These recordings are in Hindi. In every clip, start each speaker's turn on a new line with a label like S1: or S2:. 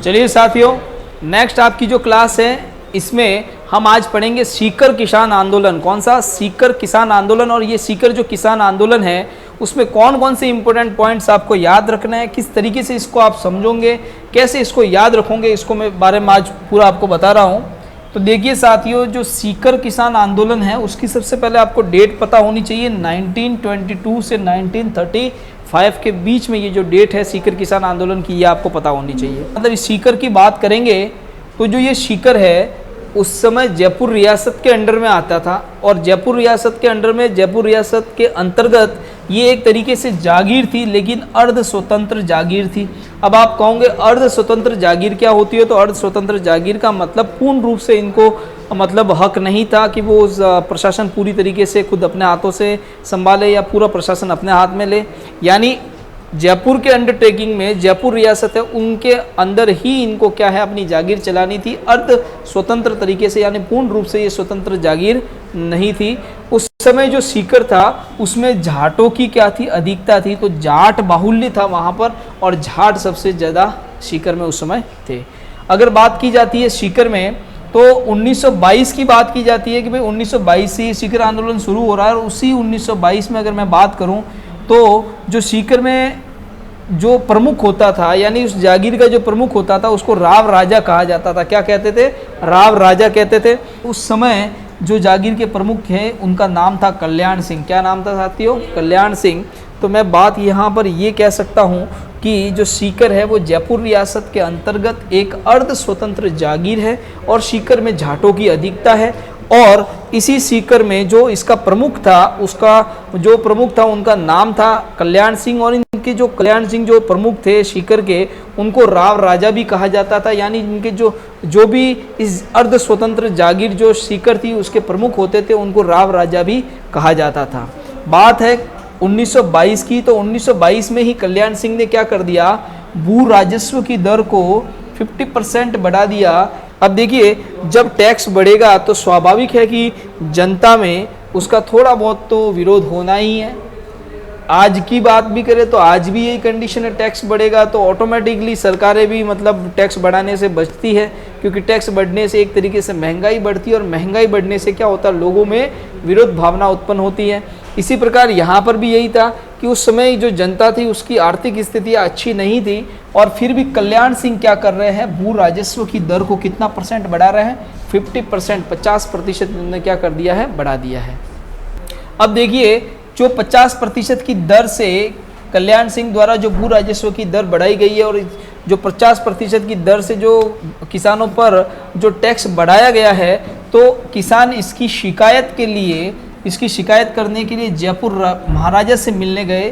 S1: चलिए साथियों, नेक्स्ट आपकी जो क्लास है इसमें हम आज पढ़ेंगे सीकर किसान आंदोलन। कौन सा? सीकर किसान आंदोलन। और ये सीकर जो किसान आंदोलन है उसमें कौन कौन से इंपॉर्टेंट पॉइंट्स आपको याद रखना है, किस तरीके से इसको आप समझोगे, कैसे इसको याद रखोगे, इसको मैं बारे में आज पूरा आपको बता रहा हूँ। तो देखिए साथियों, जो सीकर किसान आंदोलन है उसकी सबसे पहले आपको डेट पता होनी चाहिए। 1922 से 1935 के बीच में ये जो डेट है सीकर किसान आंदोलन की, ये आपको पता होनी चाहिए। मतलब इस सीकर की बात करेंगे तो जो ये सीकर है उस समय जयपुर रियासत के अंडर में आता था, और जयपुर रियासत के अंडर में, जयपुर रियासत के अंतर्गत ये एक तरीके से जागीर थी, लेकिन अर्ध स्वतंत्र जागीर थी। अब आप कहोगे अर्ध स्वतंत्र जागीर क्या होती है? तो अर्ध स्वतंत्र जागीर का मतलब पूर्ण रूप से इनको मतलब हक नहीं था कि वो प्रशासन पूरी तरीके से खुद अपने हाथों से संभाले या पूरा प्रशासन अपने हाथ में ले। यानी जयपुर के अंडरटेकिंग में जयपुर रियासत है उनके अंदर ही इनको क्या है, अपनी जागीर चलानी थी अर्ध स्वतंत्र तरीके से, यानी पूर्ण रूप से ये स्वतंत्र जागीर नहीं थी। उस समय जो सीकर था उसमें जाटों की क्या थी, अधिकता थी। तो जाट बाहुल्य था वहाँ पर, और जाट सबसे ज़्यादा सीकर में उस समय थे। अगर बात की जाती है सीकर में तो 1922 की बात की जाती है कि भाई 1922 से सीकर आंदोलन शुरू हो रहा है। और उसी 1922 में अगर मैं बात करूं तो जो सीकर में जो प्रमुख होता था, यानी उस जागीर का जो प्रमुख होता था उसको राव राजा कहा जाता था। क्या कहते थे? राव राजा कहते थे। उस समय जो जागीर के प्रमुख हैं उनका नाम था कल्याण सिंह। क्या नाम था साथियों? कल्याण सिंह। तो मैं बात यहाँ पर ये कह सकता हूँ कि जो सीकर है वो जयपुर रियासत के अंतर्गत एक अर्ध स्वतंत्र जागीर है, और सीकर में जाटों की अधिकता है। और इसी सीकर में जो इसका प्रमुख था, उसका जो प्रमुख था उनका नाम था कल्याण सिंह। और इनके जो कल्याण सिंह जो प्रमुख थे सीकर के, उनको राव राजा भी कहा जाता था। यानी इनके जो भी इस अर्ध स्वतंत्र जागीर जो सीकर थी उसके प्रमुख होते थे, उनको राव राजा भी कहा जाता था। बात है 1922 की, तो 1922 में ही कल्याण सिंह ने क्या कर दिया, भू राजस्व की दर को 50% बढ़ा दिया। अब देखिए, जब टैक्स बढ़ेगा तो स्वाभाविक है कि जनता में उसका थोड़ा बहुत तो विरोध होना ही है। आज की बात भी करें तो आज भी यही कंडीशन है, टैक्स बढ़ेगा तो ऑटोमेटिकली सरकारें भी मतलब टैक्स बढ़ाने से बचती है, क्योंकि टैक्स बढ़ने से एक तरीके से महंगाई बढ़ती है, और महंगाई बढ़ने से क्या होता है, लोगों में विरोध भावना उत्पन्न होती है। इसी प्रकार यहाँ पर भी यही था कि उस समय जो जनता थी उसकी आर्थिक स्थिति अच्छी नहीं थी, और फिर भी कल्याण सिंह क्या कर रहे हैं, भू राजस्व की दर को कितना परसेंट बढ़ा रहे हैं, 50%, 50% उन्होंने क्या कर दिया है, बढ़ा दिया है। अब देखिए, जो 50% की दर से कल्याण सिंह द्वारा जो भू राजस्व की दर बढ़ाई गई है, और जो 50% की दर से जो किसानों पर जो टैक्स बढ़ाया गया है, तो किसान इसकी शिकायत के लिए, इसकी शिकायत करने के लिए जयपुर महाराजा से मिलने गए।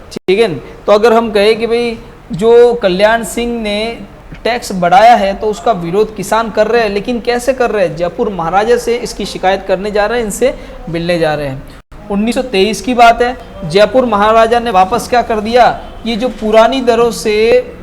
S1: ठीक है, तो अगर हम कहें कि भाई जो कल्याण सिंह ने टैक्स बढ़ाया है तो उसका विरोध किसान कर रहे हैं, लेकिन कैसे कर रहे हैं, जयपुर महाराजा से इसकी शिकायत करने जा रहे हैं, इनसे मिलने जा रहे हैं। 1923 की बात है, जयपुर महाराजा ने वापस क्या कर दिया, ये जो पुरानी दरों से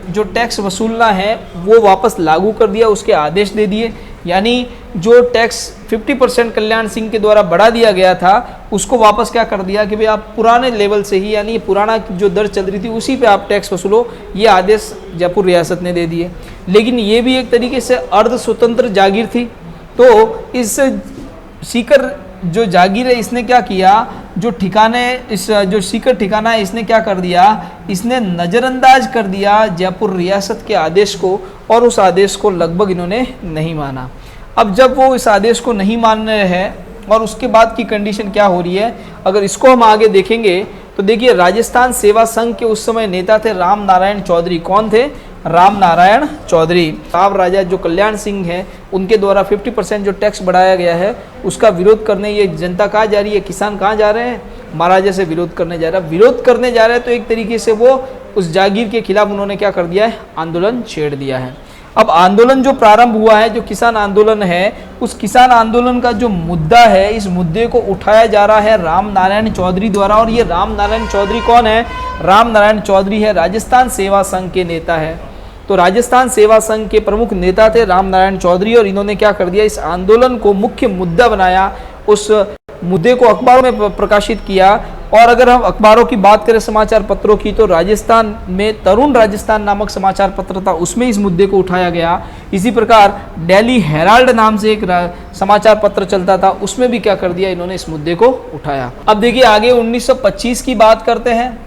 S1: जो टैक्स वसूलना है वो वापस लागू कर दिया, उसके आदेश दे दिए। यानी जो टैक्स 50% कल्याण सिंह के द्वारा बढ़ा दिया गया था उसको वापस क्या कर दिया कि भाई आप पुराने लेवल से ही, यानी पुराना जो दर चल रही थी उसी पे आप टैक्स वसूलो, ये आदेश जयपुर रियासत ने दे दिए। लेकिन ये भी एक तरीके से अर्ध स्वतंत्र जागीर थी। तो इस सीकर जो जागीर है इसने क्या किया, जो ठिकाने, इस जो सीकर ठिकाना है इसने क्या कर दिया, इसने नज़रअंदाज कर दिया जयपुर रियासत के आदेश को, और उस आदेश को लगभग इन्होंने नहीं माना। अब जब वो इस आदेश को नहीं मान रहे हैं, और उसके बाद की कंडीशन क्या हो रही है, अगर इसको हम आगे देखेंगे तो देखिए, राजस्थान सेवा संघ के उस समय नेता थे राम नारायण चौधरी। कौन थे? राम नारायण चौधरी। राव राजा जो कल्याण सिंह है उनके द्वारा 50% जो टैक्स बढ़ाया गया है उसका विरोध करने ये जनता कहाँ जा रही है, किसान कहाँ जा रहे हैं, महाराजा से विरोध करने जा रहा है। विरोध करने जा रहे हैं तो एक तरीके से वो उस जागीर के खिलाफ उन्होंने क्या कर दिया है, आंदोलन छेड़ दिया है। अब आंदोलन जो प्रारंभ हुआ है, जो किसान आंदोलन है, उस किसान आंदोलन का जो मुद्दा है, इस मुद्दे को उठाया जा रहा है राम नारायण चौधरी द्वारा। और ये राम नारायण चौधरी कौन है? राम नारायण चौधरी है राजस्थान सेवा संघ के नेता है। तो राजस्थान सेवा संघ के प्रमुख नेता थे राम नारायण चौधरी, और इन्होंने क्या कर दिया, इस आंदोलन को मुख्य मुद्दा बनाया, उस मुद्दे को अखबारों में प्रकाशित किया, और अगर हम अखबारों की बात करें, समाचार पत्रों की, तो राजस्थान में तरुण राजस्थान नामक समाचार पत्र था, उसमें इस मुद्दे को उठाया गया। इसी प्रकार डेली हेराल्ड नाम से एक समाचार पत्र चलता था, उसमें भी क्या कर दिया इन्होंने, इस मुद्दे को उठाया। अब देखिए आगे 1925 की बात करते हैं।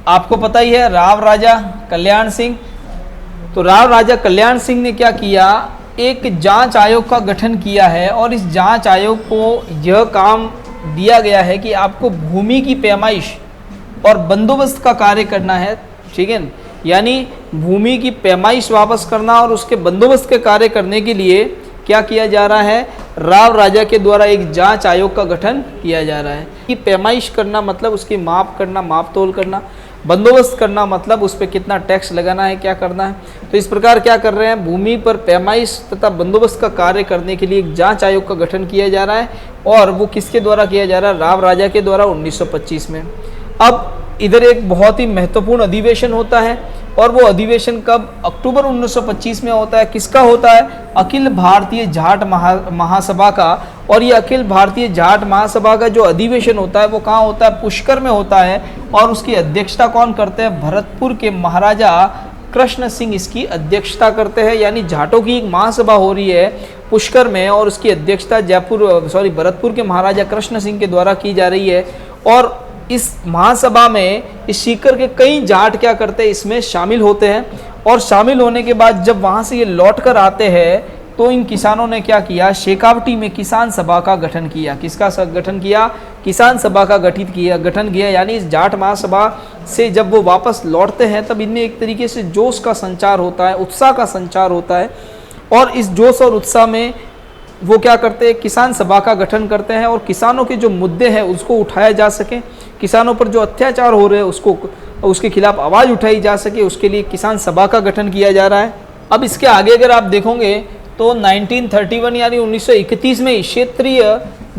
S1: आपको पता ही है राव राजा कल्याण सिंह। तो राव राजा कल्याण सिंह ने क्या किया, एक जांच आयोग का गठन किया है और इस जांच आयोग को यह काम दिया गया है कि आपको भूमि की पैमाइश और बंदोबस्त का कार्य करना है, ठीक है। यानी भूमि की पैमाइश वापस करना और उसके बंदोबस्त के कार्य करने के लिए क्या किया जा रहा है, राव राजा के द्वारा एक जांच आयोग का गठन किया जा रहा है। कि पैमाइश करना मतलब उसकी माप करना, माप तोल करना, बंदोबस्त करना मतलब उस पर कितना टैक्स लगाना है, क्या करना है। तो इस प्रकार क्या कर रहे हैं, भूमि पर पैमाइश तथा बंदोबस्त का कार्य करने के लिए एक जांच आयोग का गठन किया जा रहा है और वो किसके द्वारा किया जा रहा है, राव राजा के द्वारा 1925 में। अब इधर एक बहुत ही महत्वपूर्ण अधिवेशन होता है और वो अधिवेशन कब, अक्टूबर 1925 में होता है। किसका होता है, अखिल भारतीय जाट महासभा का। और ये अखिल भारतीय जाट महासभा का जो अधिवेशन होता है वो कहाँ होता है, पुष्कर में होता है। और उसकी अध्यक्षता कौन करते हैं, भरतपुर के महाराजा कृष्ण सिंह इसकी अध्यक्षता करते हैं। यानी जाटों की एक महासभा हो रही है पुष्कर में और उसकी अध्यक्षता भरतपुर के महाराजा कृष्ण सिंह के द्वारा की जा रही है। और इस महासभा में इस सीकर के कई जाट क्या करते हैं, इसमें शामिल होते हैं। और शामिल होने के बाद जब वहाँ से ये लौट कर आते हैं तो इन किसानों ने क्या किया, शेखावटी में किसान सभा का गठन किया। किसका गठन किया, किसान सभा का गठन किया। यानी इस जाट महासभा से जब वो वापस लौटते हैं तब इनमें एक तरीके से जोश का संचार होता है, उत्साह का संचार होता है। और इस जोश और उत्साह में वो क्या करते हैं, किसान सभा का गठन करते हैं और किसानों के जो मुद्दे हैं उसको उठाया जा सके, किसानों पर जो अत्याचार हो रहे हैं उसके खिलाफ आवाज़ उठाई जा सके, उसके लिए किसान सभा का गठन किया जा रहा है। अब इसके आगे अगर आप देखोगे तो 1931 यानी 1931 में क्षेत्रीय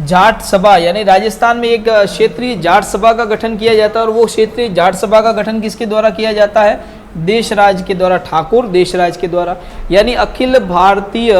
S1: जाट सभा यानी राजस्थान में एक क्षेत्रीय जाट सभा का गठन किया जाता है। और वो क्षेत्रीय जाट सभा का गठन किसके द्वारा किया जाता है, देशराज के द्वारा, ठाकुर देशराज के द्वारा। यानी अखिल भारतीय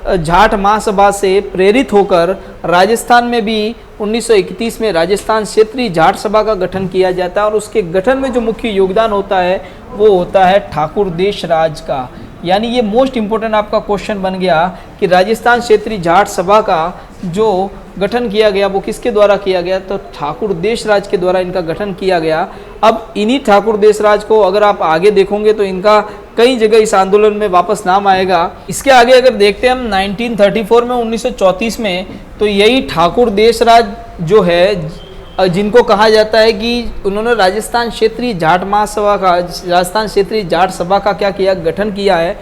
S1: जाट महासभा से प्रेरित होकर राजस्थान में भी 1931 में राजस्थान क्षेत्रीय जाट सभा का गठन किया जाता है। और उसके गठन में जो मुख्य योगदान होता है वो होता है ठाकुर देशराज का। यानी ये मोस्ट इंपोर्टेंट आपका क्वेश्चन बन गया कि राजस्थान क्षेत्रीय जाट सभा का जो गठन किया गया वो किसके द्वारा किया गया, तो ठाकुर देशराज के द्वारा इनका गठन किया गया। अब इन्हीं ठाकुर देशराज को अगर आप आगे देखोगे तो इनका कई जगह इस आंदोलन में वापस नाम आएगा। इसके आगे अगर देखते हैं हम 1934 में 1934 में, तो यही ठाकुर देशराज जो है जिनको कहा जाता है कि उन्होंने राजस्थान क्षेत्रीय जाट महासभा का, राजस्थान क्षेत्रीय जाट सभा का क्या किया, गठन किया है।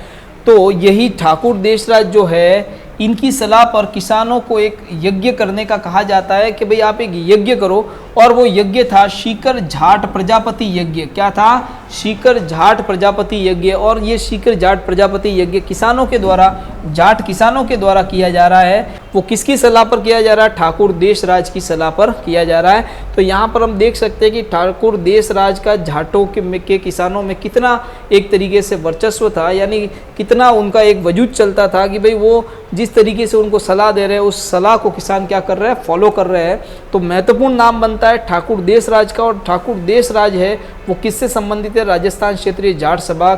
S1: तो यही ठाकुर देशराज जो है इनकी सलाह पर किसानों को एक यज्ञ करने का कहा जाता है कि भाई आप एक यज्ञ करो। और वो यज्ञ था सीकर जाट प्रजापति यज्ञ। क्या था, सीकर जाट प्रजापति यज्ञ। और ये सीकर जाट प्रजापति यज्ञ किसानों के द्वारा, जाट किसानों के द्वारा किया जा रहा है। वो किसकी सलाह पर किया जा रहा है, ठाकुर देशराज की सलाह पर किया जा रहा है। तो यहाँ पर हम देख सकते हैं कि ठाकुर देशराज का जाटों के किसानों में कितना एक तरीके से वर्चस्व था, यानी कितना उनका एक वजूद चलता था कि भाई वो जिस तरीके से उनको सलाह दे रहे हैं उस सलाह को किसान क्या कर रहे हैं, फॉलो कर रहे हैं। तो महत्वपूर्ण नाम बनता है ठाकुर देशराज का। और ठाकुर देशराज है वो किससे संबंधित है, राजस्थान क्षेत्रीय जाट सभा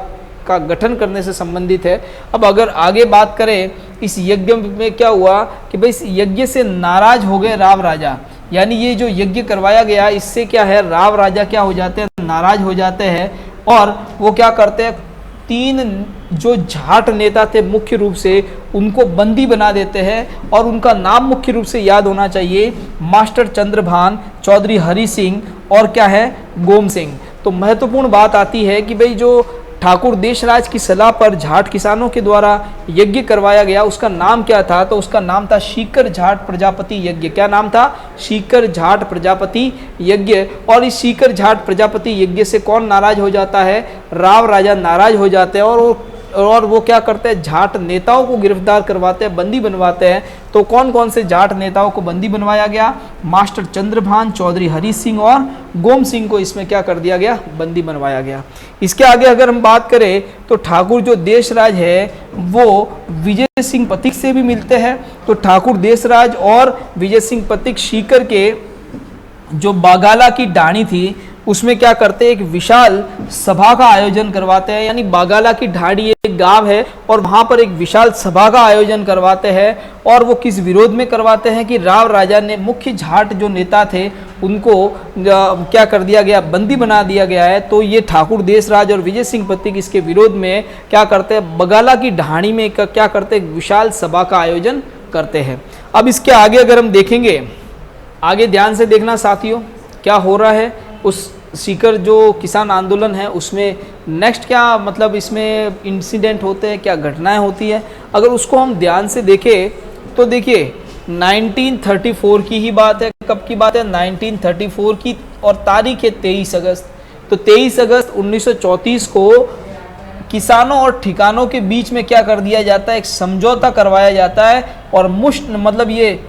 S1: का गठन करने से संबंधित है। अब अगर आगे बात करें इस यज्ञ में क्या हुआ कि भाई इस यज्ञ से नाराज हो गए राव राजा। यानी ये जो यज्ञ करवाया गया इससे क्या है, राव राजा क्या हो जाते हैं, नाराज हो जाते हैं। और वो क्या करते हैं, 3 जो जाट नेता थे मुख्य रूप से उनको बंदी बना देते हैं। और उनका नाम मुख्य रूप से याद होना चाहिए, मास्टर चंद्रभान, चौधरी हरि सिंह और क्या है, गोम सिंह। तो महत्वपूर्ण बात आती है कि भाई जो ठाकुर देशराज की सलाह पर जाट किसानों के द्वारा यज्ञ करवाया गया उसका नाम क्या था, तो उसका नाम था सीकर जाट प्रजापति यज्ञ। क्या नाम था, सीकर जाट प्रजापति यज्ञ। और इस सीकर जाट प्रजापति यज्ञ से कौन नाराज हो जाता है, राव राजा नाराज हो जाते हैं। और वो क्या करते हैं, जाट नेताओं को गिरफ्तार करवाते हैं, बंदी बनवाते हैं। तो कौन कौन से जाट नेताओं को बंदी बनवाया गया, मास्टर चंद्रभान, चौधरी हरि सिंह और गोम सिंह को इसमें क्या कर दिया गया, बंदी बनवाया गया। इसके आगे अगर हम बात करें तो ठाकुर जो देशराज है वो विजय सिंह पथिक से भी मिलते हैं। तो ठाकुर देशराज और विजय सिंह पथिक सीकर के जो बागाला की ढाणी थी उसमें क्या करते हैं, एक विशाल सभा का आयोजन करवाते हैं। यानी बागाला की ढाणी एक गांव है और वहां पर एक विशाल सभा का आयोजन करवाते हैं। और वो किस विरोध में करवाते हैं कि राव राजा ने मुख्य जाट जो नेता थे उनको क्या कर दिया गया, बंदी बना दिया गया है। तो ये ठाकुर देशराज और विजय सिंह पत्तिक इसके विरोध में क्या करते हैं, बगाला की ढाणी में क्या करते हैं, विशाल सभा का आयोजन करते हैं। अब इसके आगे अगर हम देखेंगे, आगे ध्यान से देखना साथियों क्या हो रहा है उस सीकर जो किसान आंदोलन है उसमें नेक्स्ट क्या मतलब इसमें इंसिडेंट होते हैं, क्या घटनाएं होती है। अगर उसको हम ध्यान से देखें तो देखिए 1934 की ही बात है। कब की बात है, 1934 की, और तारीख है 23 अगस्त। तो 23 अगस्त 1934 को किसानों और ठिकानों के बीच में क्या कर दिया जाता है, एक समझौता करवाया जाता है। और मुश्त मतलब ये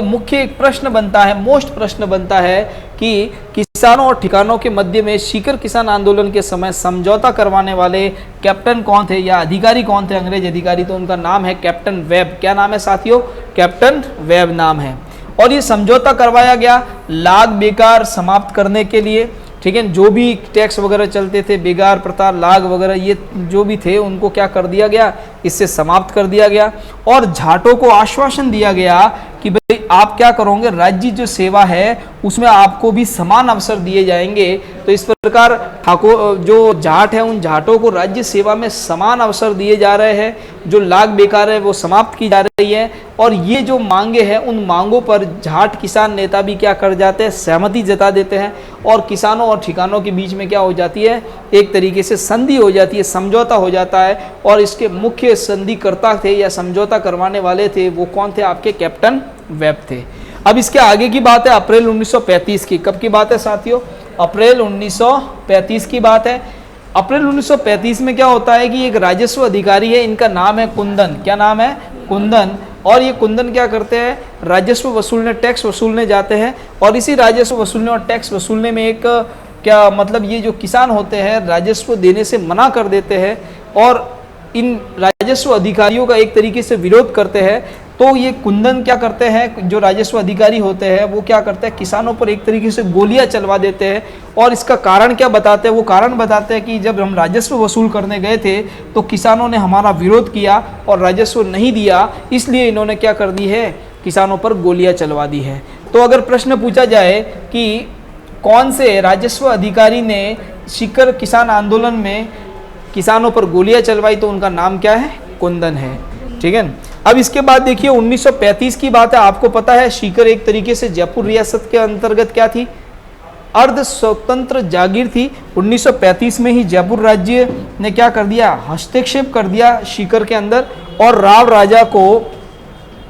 S1: मुख्य एक प्रश्न बनता है, मोस्ट प्रश्न बनता है कि किसानों और ठिकानों के मध्य में सीकर किसान आंदोलन के समय समझौता करवाने वाले कैप्टन कौन थे या अधिकारी कौन थे, अंग्रेज अधिकारी। तो उनका नाम है कैप्टन वेब। क्या नाम है साथियों, कैप्टन वेब नाम है। और ये समझौता करवाया गया लाग बेकार समाप्त करने के लिए, ठीक है। जो भी टैक्स वगैरह चलते थे, बेगार प्रथा, लाग वगैरह, ये जो भी थे उनको क्या कर दिया गया, इससे समाप्त कर दिया गया। और जाटों को आश्वासन दिया गया कि भाई आप क्या करोगे, राज्य जो सेवा है उसमें आपको भी समान अवसर दिए जाएंगे। तो इस प्रकार ठाकुर जो जाट है उन जाटों को राज्य सेवा में समान अवसर दिए जा रहे हैं। जो लाग बेकार है वो समाप्त की जा रही है। और ये जो मांगे हैं उन मांगों पर जाट किसान नेता भी क्या कर जाते हैं, सहमति जता देते हैं। और किसानों और ठिकानों के बीच में क्या हो जाती है, एक तरीके से संधि हो जाती है, समझौता हो जाता है। और इसके मुख्य संधिकर्ता थे या समझौता करवाने वाले थे वो कौन थे, आपके कैप्टन वेब थे। अब इसके आगे की बात है अप्रैल 1935 की। कब की बात है साथियों, अप्रैल 1935 की बात है। अप्रैल 1935 में क्या होता है कि एक राजस्व अधिकारी है, इनका नाम है कुंदन। क्या नाम है, कुंदन। और ये कुंदन क्या करते हैं, राजस्व वसूलने, टैक्स वसूलने जाते हैं। और इसी राजस्व वसूलने और टैक्स वसूलने में एक क्या मतलब ये जो किसान होते हैं राजस्व देने से मना कर देते हैं और इन राजस्व अधिकारियों का एक तरीके से विरोध करते हैं। तो ये कुंदन क्या करते हैं, जो राजस्व अधिकारी होते हैं वो क्या करते हैं, किसानों पर एक तरीके से गोलियां चलवा देते हैं। और इसका कारण क्या बताते हैं, वो कारण बताते हैं कि जब हम राजस्व वसूल करने गए थे तो किसानों ने हमारा विरोध किया और राजस्व नहीं दिया, इसलिए इन्होंने क्या कर दी है, किसानों पर गोलियां चलवा दी है। तो अगर प्रश्न पूछा जाए कि कौन से राजस्व अधिकारी ने सीकर किसान आंदोलन में किसानों पर गोलियां चलवाई, तो उनका नाम क्या है, कुंदन है, ठीक है। अब इसके बाद देखिए 1935 की बात है। आपको पता है सीकर एक तरीके से जयपुर रियासत के अंतर्गत क्या थी, अर्ध स्वतंत्र जागीर थी। 1935 में ही जयपुर राज्य ने क्या कर दिया, हस्तक्षेप कर दिया सीकर के अंदर। और राव राजा को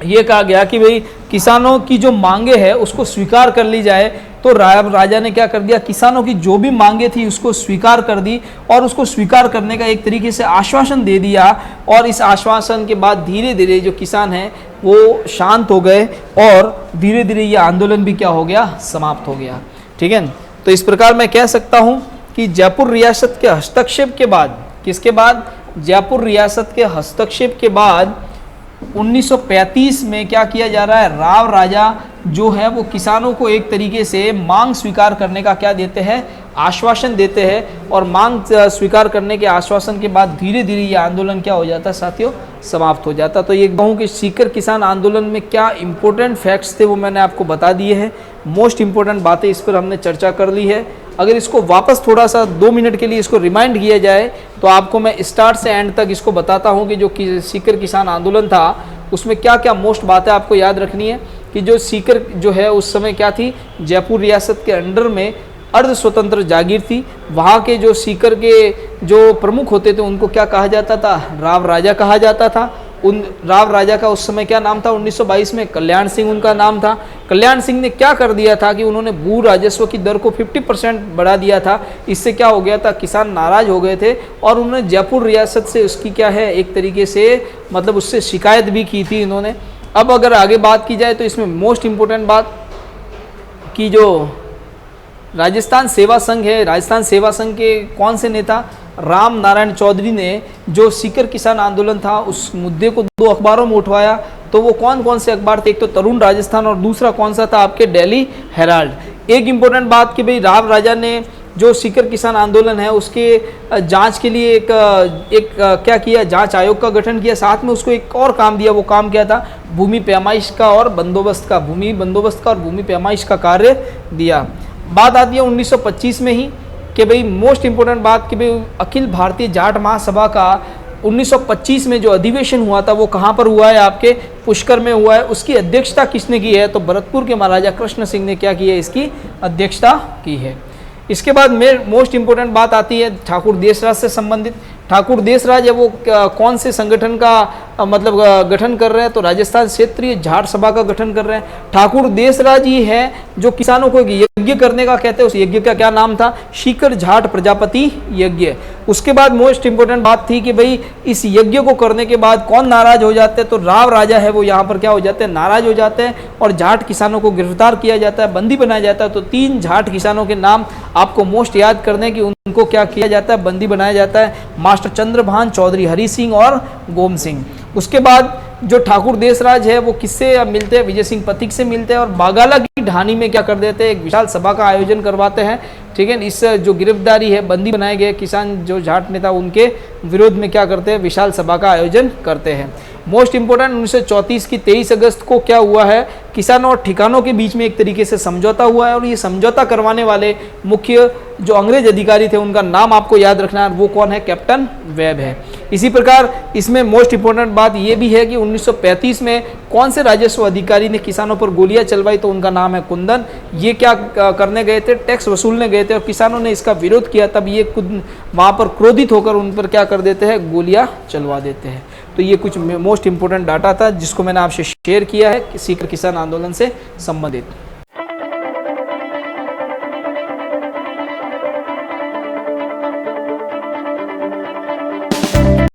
S1: ये कहा गया कि भाई किसानों की जो मांगे है उसको स्वीकार कर ली जाए। तो राव राजा ने क्या कर दिया, किसानों की जो भी मांगे थी उसको स्वीकार कर दी और उसको स्वीकार करने का एक तरीके से आश्वासन दे दिया। और इस आश्वासन के बाद धीरे धीरे जो किसान हैं वो शांत हो गए और धीरे धीरे ये आंदोलन भी क्या हो गया, समाप्त हो गया, ठीक है। तो इस प्रकार मैं कह सकता हूँ कि जयपुर रियासत के हस्तक्षेप के बाद, किसके बाद, जयपुर रियासत के हस्तक्षेप के बाद 1935 में क्या किया जा रहा है, राव राजा जो है वो किसानों को एक तरीके से मांग स्वीकार करने का क्या देते हैं, आश्वासन देते हैं। और मांग स्वीकार करने के आश्वासन के बाद धीरे धीरे ये आंदोलन क्या हो जाता है साथियों, समाप्त हो जाता। तो ये कहूँ कि सीकर किसान आंदोलन में क्या इंपॉर्टेंट फैक्ट्स थे वो मैंने आपको बता दिए हैं। मोस्ट इंपॉर्टेंट बातें इस पर हमने चर्चा कर ली है। अगर इसको वापस थोड़ा सा 2 मिनट के लिए इसको रिमाइंड किया जाए तो आपको मैं स्टार्ट से एंड तक इसको बताता हूँ कि जो सीकर किसान आंदोलन था उसमें क्या क्या मोस्ट बातें आपको याद रखनी है। कि जो सीकर जो है उस समय क्या थी, जयपुर रियासत के अंडर में अर्ध स्वतंत्र जागीर थी। वहाँ के जो सीकर के जो प्रमुख होते थे उनको क्या कहा जाता था, राव राजा कहा जाता था। उन राव राजा का उस समय क्या नाम था, 1922 में कल्याण सिंह उनका नाम था। कल्याण सिंह ने क्या कर दिया था कि उन्होंने भू राजस्व की दर को 50% बढ़ा दिया था। इससे क्या हो गया था, किसान नाराज हो गए थे और उन्होंने जयपुर रियासत से उसकी क्या है, एक तरीके से मतलब उससे शिकायत भी की थी इन्होंने। अब अगर आगे बात की जाए तो इसमें मोस्ट इम्पोर्टेंट बात कि जो राजस्थान सेवा संघ है, राजस्थान सेवा संघ के कौन से नेता, राम नारायण चौधरी ने जो सीकर किसान आंदोलन था उस मुद्दे को 2 अखबारों में उठवाया। तो वो कौन कौन से अखबार थे? एक तो तरुण राजस्थान और दूसरा कौन सा था आपके दिल्ली हेराल्ड। एक इम्पोर्टेंट बात कि भाई राव राजा ने जो सीकर किसान आंदोलन है उसके जांच के लिए क्या किया, जांच आयोग का गठन किया, साथ में उसको एक और काम दिया। वो काम क्या था? भूमि पैमाइश का और बंदोबस्त का, भूमि बंदोबस्त का और भूमि पैमाइश का कार्य दिया। बात आती है 1925 में ही कि भाई मोस्ट इंपोर्टेंट बात कि भाई अखिल भारतीय जाट महासभा का 1925 में जो अधिवेशन हुआ था वो कहाँ पर हुआ है? आपके पुष्कर में हुआ है। उसकी अध्यक्षता किसने की है? तो भरतपुर के महाराजा कृष्ण सिंह ने क्या की है? इसकी अध्यक्षता की है। इसके बाद में मोस्ट इंपोर्टेंट बात आती है ठाकुर देशराज से संबंधित। ठाकुर देशराज है वो कौन से संगठन का मतलब गठन कर रहे हैं? तो राजस्थान क्षेत्रीय जाट सभा का गठन कर रहे हैं। ठाकुर देशराज ही है जो किसानों को यज्ञ करने का कहते हैं। उस यज्ञ का क्या नाम था? सीकर जाट प्रजापति यज्ञ। उसके बाद मोस्ट इंपोर्टेंट बात थी कि भाई इस यज्ञ को करने के बाद कौन नाराज हो जाते हैं? तो राव राजा है वो यहाँ पर क्या हो जाते हैं? नाराज हो जाते हैं और जाट किसानों को गिरफ्तार किया जाता है, बंदी बनाया जाता है। तो 3 जाट किसानों के नाम आपको मोस्ट याद करने की, उनको क्या किया जाता है? बंदी बनाया जाता है। मास्टर चंद्रभान, चौधरी हरि सिंह और गोम सिंह। उसके बाद जो ठाकुर देशराज है वो किससे मिलते हैं? विजय सिंह पथिक से मिलते हैं और बागाला की ढानी में क्या कर देते हैं? एक विशाल सभा का आयोजन करवाते हैं। ठीक है, इस जो गिरफ्तारी है, बंदी बनाए गए किसान जो जाट नेता, उनके विरोध में क्या करते हैं? विशाल सभा का आयोजन करते हैं। मोस्ट इंपोर्टेंट 1934 की 23 अगस्त को क्या हुआ है? किसानों और ठिकानों के बीच में एक तरीके से समझौता हुआ है और ये समझौता करवाने वाले मुख्य जो अंग्रेज अधिकारी थे उनका नाम आपको याद रखना है, वो कौन है? कैप्टन वेब है। इसी प्रकार इसमें मोस्ट इंपोर्टेंट बात ये भी है कि 1935 में कौन से राजस्व अधिकारी ने किसानों पर गोलियां चलवाई? तो उनका नाम है कुंदन। ये क्या करने गए थे? टैक्स वसूलने गए थे और किसानों ने इसका विरोध किया, तब ये खुद वहाँ पर क्रोधित होकर उन पर क्या कर देते हैं? गोलियां चलवा देते हैं। तो ये कुछ मोस्ट इंपोर्टेंट डाटा था जिसको मैंने आपसे शेयर किया है सीकर किसान आंदोलन से संबंधित।